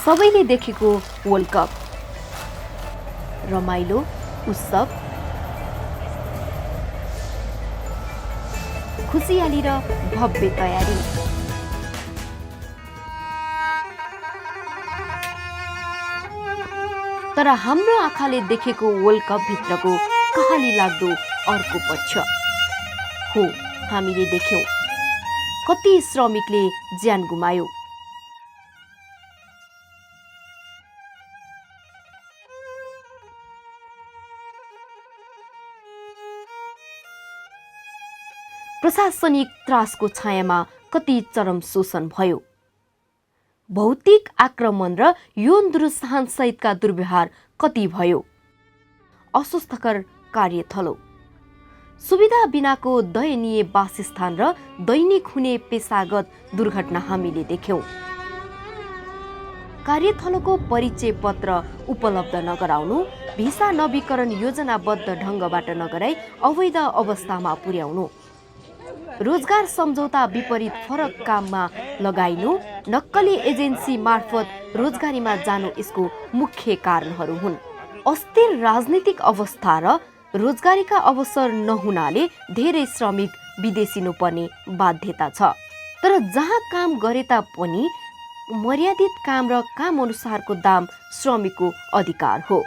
सबैले देखेको world cup, रमाइलो उत्सव, खुसियाली र भव्य तयारी। तर हाम्रो आँखाले देखेको वर्ल्ड कप भित्रको कहाली लाग्दो अर्को पक्ष हो। हामीले देख्यौं कति श्रमिकले ज्यान गुमायो, प्रशासनिक त्रासको छायामा कति चरम शोषण भयो, भौतिक आक्रमण र यौन दुरुत्साहन सहितका दुर्व्यवहार कति भयो, अस्वस्थकर कार्यथलो, सुविधा बिनाको दयनीय वासस्थान र दैनिक हुने पेशागत दुर्घटना हामीले देख्यौं। कार्यथलोको परिचय पत्र उपलब्ध नगराउनु, भिसा नवीकरण योजनाबद्ध ढंगबाट नगराई अवैध अवस्थामा पुर्याउनु, रोजगार सम्झौता विपरीत फरक काममा लगाइनु, नक्कली एजेन्सी मार्फत रोजगारीमा जानु यसको मुख्य कारणहरू हुन्। अस्थिर राजनीतिक अवस्था र रोजगारीका अवसर नहुनाले धेरै श्रमिक विदेशिनु पर्ने बाध्यता छ। तर जहाँ काम गरे तापनि मर्यादित काम र काम अनुसारको दाम श्रमिकको अधिकार हो।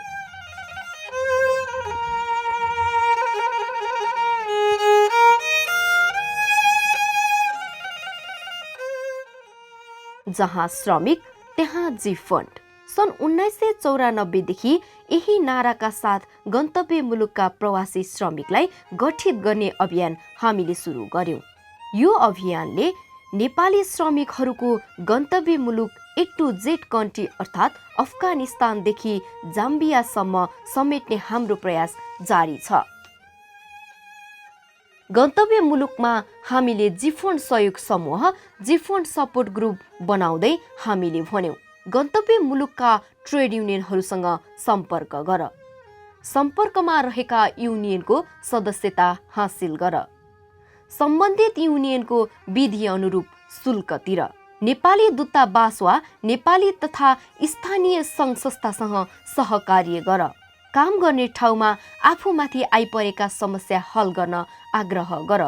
जहाँ श्रमिक त्यहाँ जी फन्ड। सन् 1994 देखि यही नाराका साथ गन्तव्य मुलुकका प्रवासी श्रमिकलाई गठित गर्ने अभियान हामीले सुरु गर्यौं। यो अभियानले नेपाली श्रमिकहरूको गन्तव्य मुलुक A to Z कन्ट्री अर्थात् अफगानिस्तानदेखि जाम्बियासम्म समेट्ने हाम्रो प्रयास जारी छ। गन्तव्य मुलुकमा हामीले जीफन्ड सहयोग समूह, जीफन्ड सपोर्ट ग्रुप बनाउँदै हामीले भन्यौं गन्तव्य मुलुकका ट्रेड युनियनहरूसँग सम्पर्क गर, सम्पर्कमा रहेका युनियनको सदस्यता हासिल गर, सम्बन्धित युनियनको विधि अनुरूप शुल्क तिर, नेपाली दूतावास वा नेपाली तथा स्थानीय सङ्घ संस्थासँग सहकार्य गर, काम गर्ने ठाउँमा आफूमाथि आइपरेका समस्या हल गर्न आग्रह गर,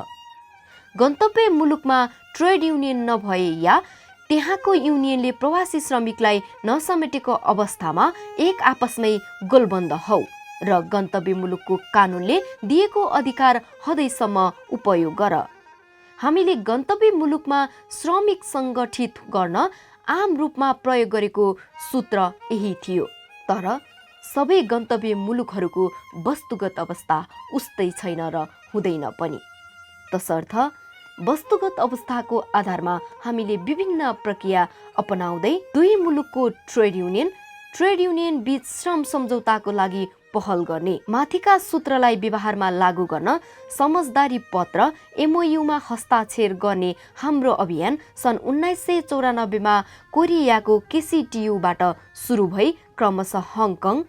गन्तव्य मुलुकमा ट्रेड युनियन नभए या त्यहाँको युनियनले प्रवासी श्रमिकलाई नसमेटेको अवस्थामा एक आपसमै गोलबन्द हौ र गन्तव्य मुलुकको कानुनले दिएको अधिकार हदैसम्म उपयोग गर। हामीले गन्तव्य मुलुकमा श्रमिक सङ्गठित गर्न आम रूपमा प्रयोग गरेको सूत्र यही थियो। तर सबै गन्तव्य मुलुकहरूको वस्तुगत अवस्था उस्तै छैन र हुँदैन पनि। तसर्थ वस्तुगत अवस्थाको आधारमा हामीले विभिन्न प्रक्रिया अपनाउँदै दुई मुलुकको ट्रेड युनियन बीच श्रम सम्झौताको लागि पहल गर्ने, माथिका सूत्रलाई व्यवहारमा लागू गर्न समझदारी पत्र MOU-मा हस्ताक्षर गर्ने हाम्रो अभियान सन् 1994 मा कोरियाको KCTU-बाट सुरु भई क्रमशः Hong Kong,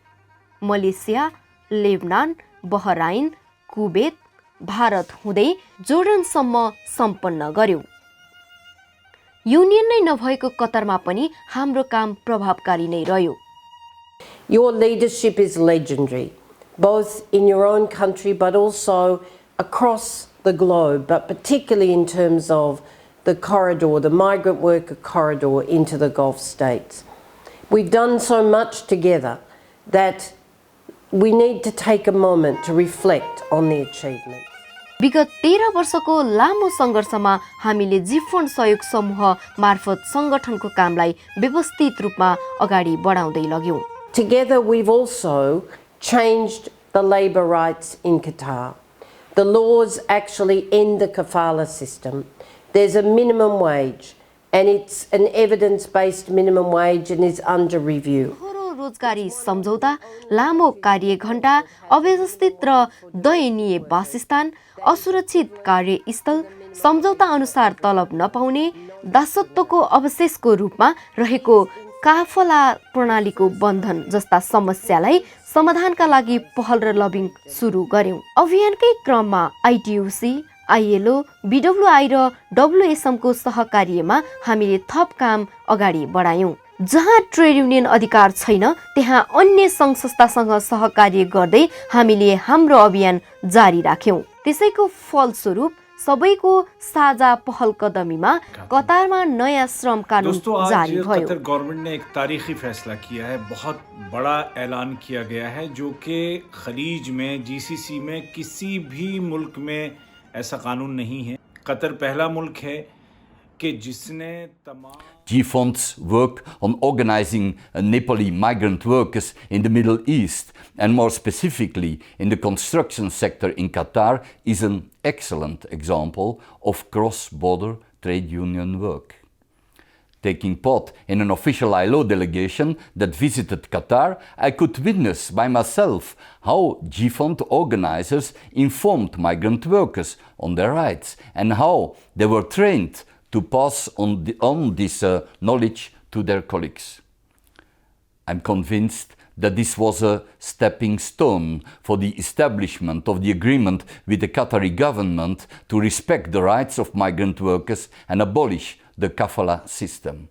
Malaysia, Lebanon, Bahrain, Kuwait, Bharat हुँदै जोर्डनसम्म सम्पन्न गर्यौं। युनियन नै नभएको कतरमा पनि हाम्रो काम प्रभावकारी नै रह्यो। Your leadership is legendary, both in your own country but also across the globe, but particularly in terms of the corridor, the migrant worker corridor into the Gulf states. We've done so much together that we need to take a moment to reflect on the achievements. विगत 13 वर्षको लामो सङ्घर्षमा हामीले जीफन्ड सहयोग समूह मार्फत सङ्गठनको कामलाई व्यवस्थित रूपमा अगाडि बढाउँदै लग्यौं। Together we've also changed the labour rights in Qatar. The laws actually end the kafala system. There's a minimum wage and it's an evidence-based minimum wage and is under review. रोजगारी सम्झौता, लामो कार्य घण्टा, अव्यवस्थित र दयनीय वासस्थान, असुरक्षित कार्यस्थल, सम्झौता अनुसार तलब नपाउने, दासत्वको अवशेषको रूपमा रहेको काफला प्रणालीको बन्धन जस्ता समस्यालाई समाधानका लागि पहल र लबिङ सुरु गर्यौं। अभियानकै क्रममा ITUC, ILO, BWI र WSM को सहकार्यमा हामीले थप काम अगाडि बढायौं। जहाँ ट्रेड युनियन अधिकार छैन त्यहाँ अन्य सङ्घ संस्थासँग सहकार्य गर्दै हामीले हाम्रो अभियान जारी राख्यौं। त्यसैको फलस्वरूप सबैको साझा पहल कदमीमा कतारमा नयाँ श्रम कानून जारी भयो। कतर गवर्नमेंट ने एक तारीखी फैसला किया है, बहुत बड़ा ऐलान किया गया है, जो कि खलीज में जीसीसी में किसी भी मुल्क में ऐसा कानून नहीं है। कतर पहला मुल्क है कि जिसने तमाम GFOND's work on organizing Nepali migrant workers in the Middle East and more specifically in the construction sector in Qatar is an excellent example of cross-border trade union work. Taking part in an official ILO delegation that visited Qatar, I could witness by myself how GFOND organizers informed migrant workers on their rights and how they were trained to pass on this knowledge to their colleagues. I'm convinced that this was a stepping stone for the establishment of the agreement with the Qatari government to respect the rights of migrant workers and abolish the kafala system.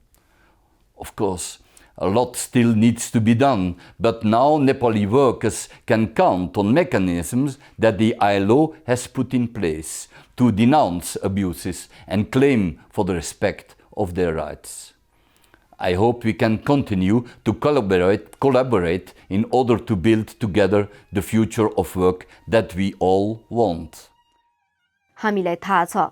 Of course, a lot still needs to be done, but now Nepali workers can count on mechanisms that the ILO has put in place to denounce abuses and claim for the respect of their rights. I hope we can continue to collaborate in order to build together the future of work that we all want. हामीलाई थाहा छ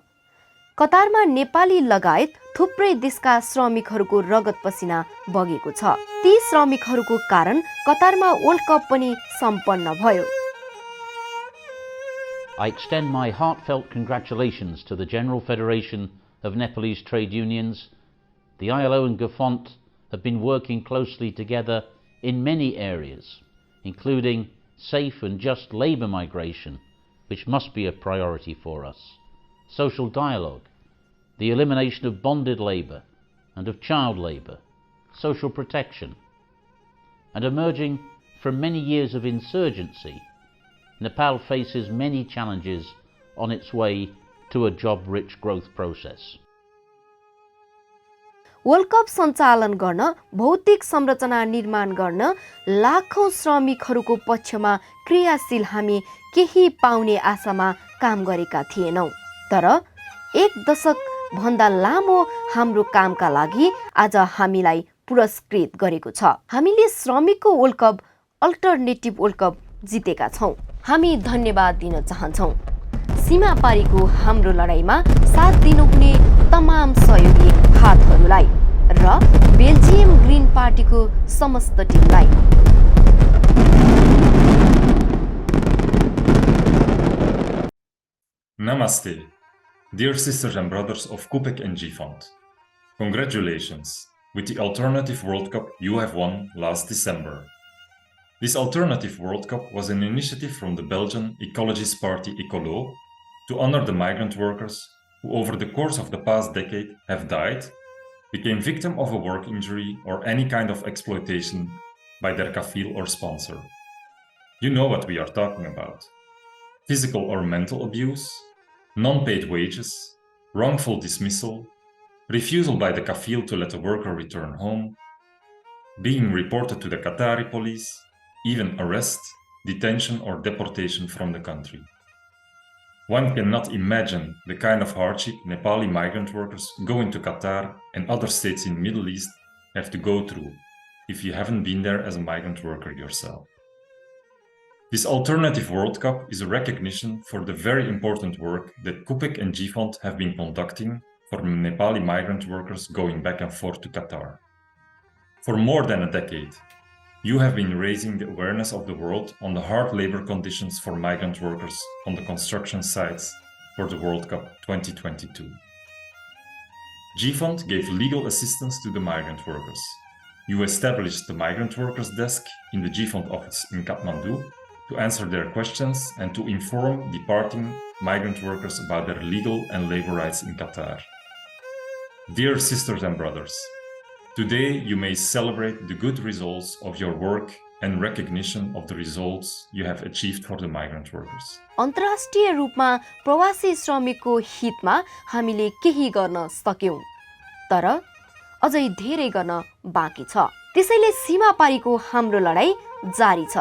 कतारमा नेपाली लगायत थुप्रै देशका श्रमिकहरूको रगत पसिना बगेको छ। ती श्रमिकहरूको कारण कतारमा वर्ल्ड कप पनि सम्पन्न भयो। I extend my heartfelt congratulations to the General Federation of Nepalese Trade Unions. The ILO and GFOND have been working closely together in many areas, including safe and just labour migration, which must be a priority for us, social dialogue, the elimination of bonded labour and of child labour, social protection, and emerging from many years of insurgency, Nepal faces many challenges on its way to a job-rich growth process. World cup सञ्चालन गर्न, भौतिक संरचना निर्माण गर्न लाखौं श्रमिकहरूको पक्षमा क्रियाशील हामी केही पाउने आशामा काम गरेका थिएनौं। तर एक दशक भन्दा लामो हाम्रो कामका लागि आज हामीलाई पुरस्कृत गरेको छ। हामीले श्रमिकको world cup, alternative world cup जितेका छौं। हामी धन्यवाद दिन चाहन्छौं सीमा पारीको हाम्रो लडाईँमा साथ दिनुहुने तमाम सहयोगी हातहरूलाई र बेल्जियम ग्रीन पार्टीको समस्त टिमलाई। Namaste, dear sisters and brothers of KUPEC and GFOND. Congratulations with the Alternative World Cup you have won last December. This Alternative World Cup was an initiative from the Belgian ecologist party Ecolo to honor the migrant workers who over the course of the past decade have died, became victim of a work injury or any kind of exploitation by their kafil or sponsor. You know what we are talking about. Physical or mental abuse, non-paid wages, wrongful dismissal, refusal by the kafil to let a worker return home, being reported to the Qatari police, even arrest, detention or deportation from the country. One cannot imagine the kind of hardship Nepali migrant workers going to Qatar and other states in the Middle East have to go through if you haven't been there as a migrant worker yourself. This Alternative World Cup is a recognition for the very important work that KUPEC and GFOND have been conducting for Nepali migrant workers going back and forth to Qatar. For more than a decade, you have been raising the awareness of the world on the hard labor conditions for migrant workers on the construction sites for the World Cup 2022. GFOND gave legal assistance to the migrant workers. You established the Migrant Workers Desk in the GFOND office in Kathmandu to answer their questions and to inform departing migrant workers about their legal and labor rights in Qatar. Dear sisters and brothers, today you may celebrate the good results of your work and recognition of the results you have achieved for the migrant workers. अन्तर्राष्ट्रिय रूपमा प्रवासी श्रमिकको हितमा हामीले केही गर्न सक्यौं, तर अझै धेरै गर्न बाँकी छ। त्यसैले सीमा पारीको हाम्रो लडाई जारी छ।